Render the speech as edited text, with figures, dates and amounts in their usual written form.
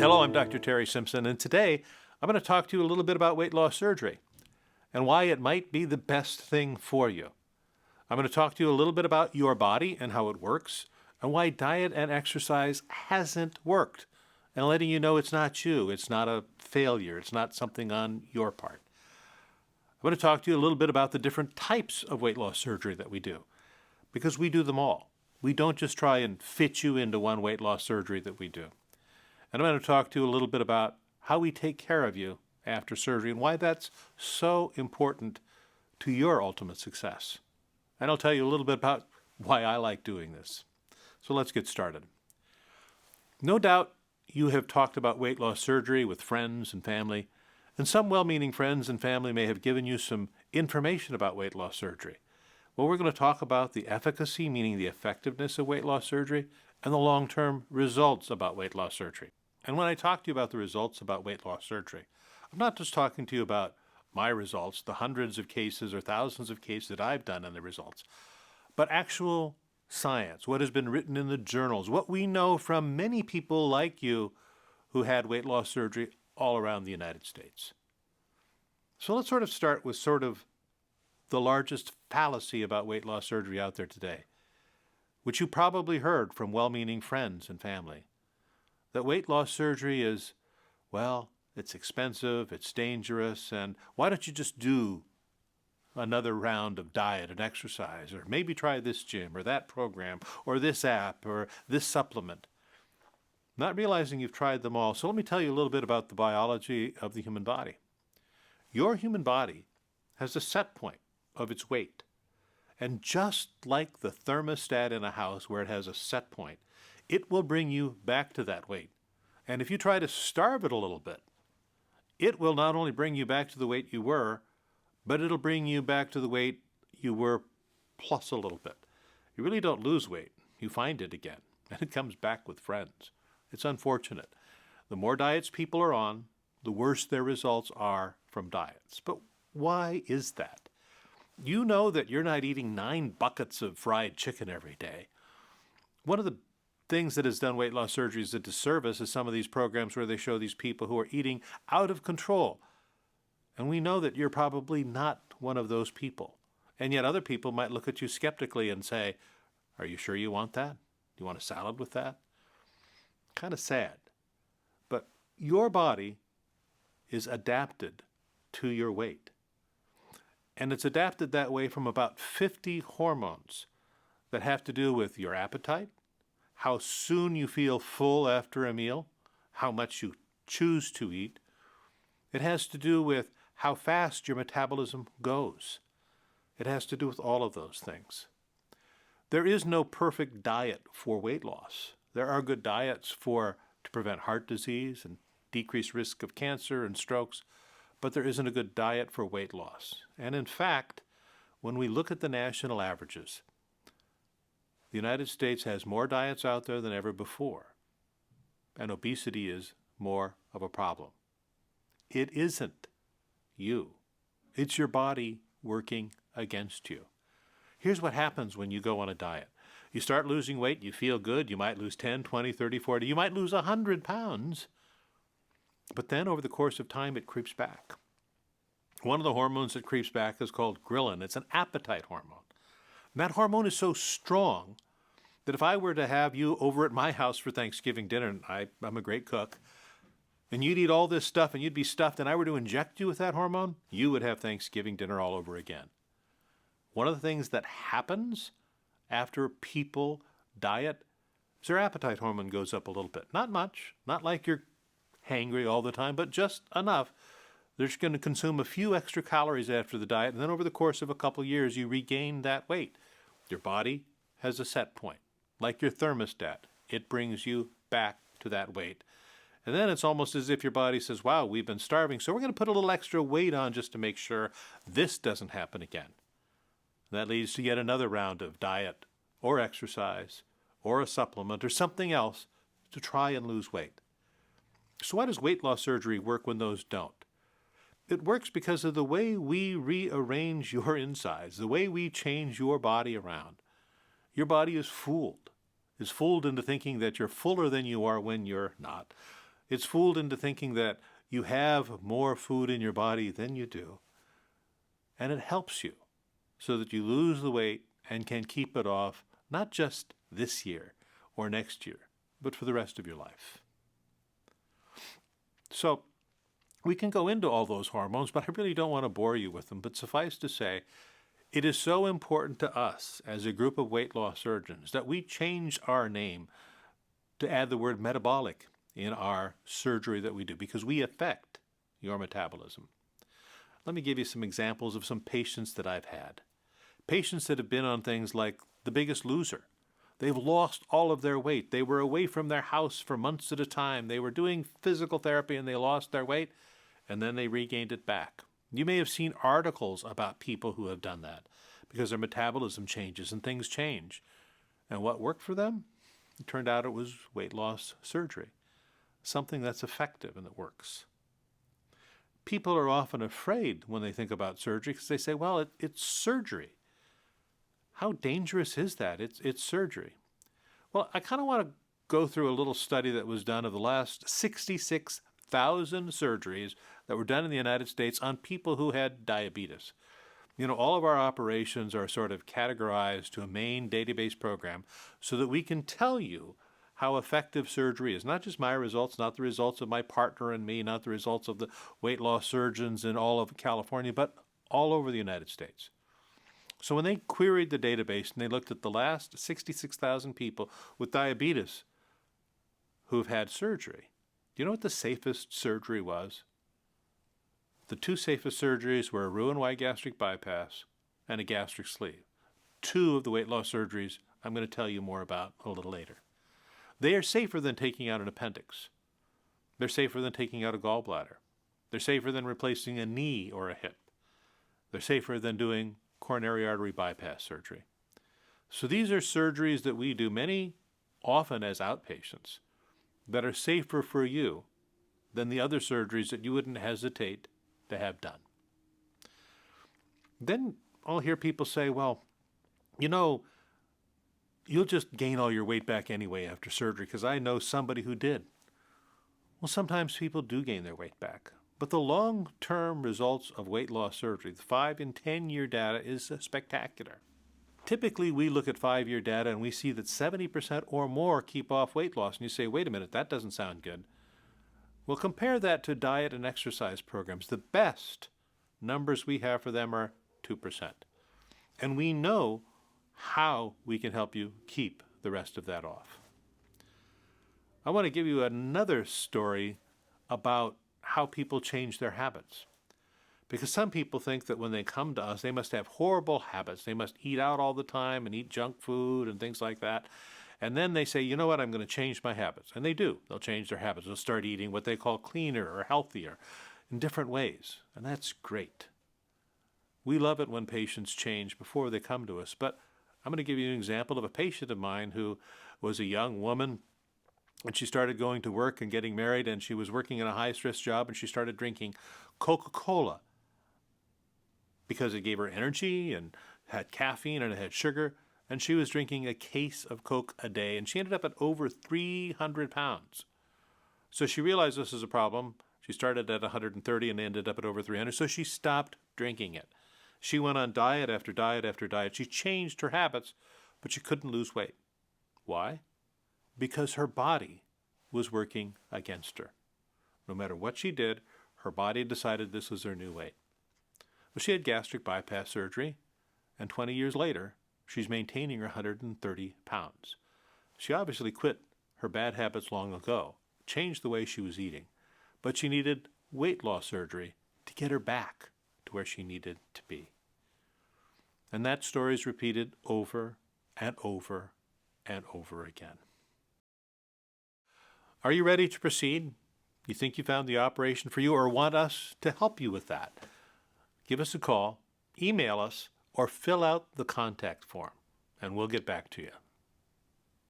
Hello, I'm Dr. Terry Simpson, and today I'm going to talk to you a little bit about weight loss surgery and why it might be the best thing for you. I'm going to talk to you a little bit about your body and how it works, and why diet and exercise hasn't worked, and letting you know it's not you, it's not a failure, it's not something on your part. I'm going to talk to you a little bit about the different types of weight loss surgery that we do, because we do them all. We don't just try and fit you into one weight loss surgery that we do. And I'm going to talk to you a little bit about how we take care of you after surgery and why that's so important to your ultimate success. And I'll tell you a little bit about why I like doing this. So let's get started. No doubt you have talked about weight loss surgery with friends and family, and some well-meaning friends and family may have given you some information about weight loss surgery. Well, we're going to talk about the efficacy, meaning the effectiveness of weight loss surgery, and the long-term results about weight loss surgery. And when I talk to you about the results about weight loss surgery, I'm not just talking to you about my results, the hundreds of cases or thousands of cases that I've done and the results, but actual science, what has been written in the journals, what we know from many people like you who had weight loss surgery all around the United States. So let's sort of start with the largest fallacy about weight loss surgery out there today, which you probably heard from well-meaning friends and family. That weight loss surgery is, well, it's expensive, it's dangerous, and why don't you just do another round of diet and exercise, or maybe try this gym, or that program, or this app, or this supplement. Not realizing you've tried them all, so let me tell you a little bit about the biology of the human body. Your human body has a set point of its weight, and just like the thermostat in a house where it has a set point, it will bring you back to that weight. And if you try to starve it a little bit, it will not only bring you back to the weight you were, but it'll bring you back to the weight you were plus a little bit. You really don't lose weight. You find it again, and it comes back with friends. It's unfortunate. The more diets people are on, the worse their results are from diets. But why is that? You know that you're not eating 9 buckets of fried chicken every day. One of the things that has done weight loss surgery as a disservice is some of these programs where they show these people who are eating out of control. And we know that you're probably not one of those people. And yet other people might look at you skeptically and say, are you sure you want that? Do you want a salad with that? Kind of sad. But your body is adapted to your weight. And it's adapted that way from about 50 hormones that have to do with your appetite, how soon you feel full after a meal, how much you choose to eat. It has to do with how fast your metabolism goes. It has to do with all of those things. There is no perfect diet for weight loss. There are good diets to prevent heart disease and decrease risk of cancer and strokes, but there isn't a good diet for weight loss. And in fact, when we look at the national averages, the United States has more diets out there than ever before, and obesity is more of a problem. It isn't you. It's your body working against you. Here's what happens when you go on a diet. You start losing weight, you feel good, you might lose 10, 20, 30, 40, you might lose 100 pounds, but then over the course of time it creeps back. One of the hormones that creeps back is called ghrelin. It's an appetite hormone. And that hormone is so strong that if I were to have you over at my house for Thanksgiving dinner, and I'm a great cook, and you'd eat all this stuff and you'd be stuffed, and I were to inject you with that hormone, you would have Thanksgiving dinner all over again. One of the things that happens after people diet is their appetite hormone goes up a little bit. Not much, not like you're hangry all the time, but just enough. They're just going to consume a few extra calories after the diet, and then over the course of a couple years, you regain that weight. Your body has a set point, like your thermostat. It brings you back to that weight. And then it's almost as if your body says, wow, we've been starving, so we're going to put a little extra weight on just to make sure this doesn't happen again. That leads to yet another round of diet or exercise or a supplement or something else to try and lose weight. So why does weight loss surgery work when those don't? It works because of the way we rearrange your insides, the way we change your body around. Your body is fooled into thinking that you're fuller than you are when you're not. It's fooled into thinking that you have more food in your body than you do, and it helps you so that you lose the weight and can keep it off not just this year or next year, but for the rest of your life. So we can go into all those hormones, but I really don't want to bore you with them. But suffice to say, it is so important to us as a group of weight loss surgeons that we change our name to add the word metabolic in our surgery that we do, because we affect your metabolism. Let me give you some examples of some patients that I've had. Patients that have been on things like The Biggest Loser. They've lost all of their weight. They were away from their house for months at a time. They were doing physical therapy and they lost their weight, and then they regained it back. You may have seen articles about people who have done that because their metabolism changes and things change. And what worked for them? It turned out it was weight loss surgery, something that's effective and that works. People are often afraid when they think about surgery because they say, well, it's surgery. How dangerous is that? It's surgery. Well, I kind of want to go through a little study that was done of the last 66,000 surgeries that were done in the United States on people who had diabetes. You know, all of our operations are sort of categorized to a main database program so that we can tell you how effective surgery is. Not just my results, not the results of my partner and me, not the results of the weight loss surgeons in all of California, but all over the United States. So when they queried the database and they looked at the last 66,000 people with diabetes who have had surgery, do you know what the safest surgery was? The two safest surgeries were a Roux-en-Y gastric bypass and a gastric sleeve. Two of the weight loss surgeries I'm going to tell you more about a little later. They are safer than taking out an appendix. They're safer than taking out a gallbladder. They're safer than replacing a knee or a hip. They're safer than doing coronary artery bypass surgery. So these are surgeries that we do, many often as outpatients, that are safer for you than the other surgeries that you wouldn't hesitate to have done. Then I'll hear people say, well, you know, you'll just gain all your weight back anyway after surgery because I know somebody who did. Well, sometimes people do gain their weight back, but the long-term results of weight loss surgery, the 5 and 10-year data, is spectacular. Typically, we look at 5-year data and we see that 70% or more keep off weight loss. And you say, wait a minute, that doesn't sound good. Well, compare that to diet and exercise programs. The best numbers we have for them are 2%. And we know how we can help you keep the rest of that off. I want to give you another story about how people change their habits. Because some people think that when they come to us, they must have horrible habits. They must eat out all the time and eat junk food and things like that. And then they say, you know what, I'm going to change my habits. And they do. They'll change their habits. They'll start eating what they call cleaner or healthier in different ways. And that's great. We love it when patients change before they come to us. But I'm going to give you an example of a patient of mine who was a young woman, and she started going to work and getting married, and she was working in a high-stress job, and she started drinking Coca-Cola because it gave her energy and had caffeine and it had sugar, and she was drinking a case of Coke a day, and she ended up at over 300 pounds. So she realized this is a problem. She started at 130 and ended up at over 300, so she stopped drinking it. She went on diet after diet after diet. She changed her habits, but she couldn't lose weight. Why? Because her body was working against her. No matter what she did, her body decided this was her new weight. Well, she had gastric bypass surgery, and 20 years later, she's maintaining her 130 pounds. She obviously quit her bad habits long ago, changed the way she was eating, but she needed weight loss surgery to get her back to where she needed to be. And that story is repeated over and over and over again. Are you ready to proceed? You think you found the operation for you or want us to help you with that? Give us a call, email us, or fill out the contact form, and we'll get back to you.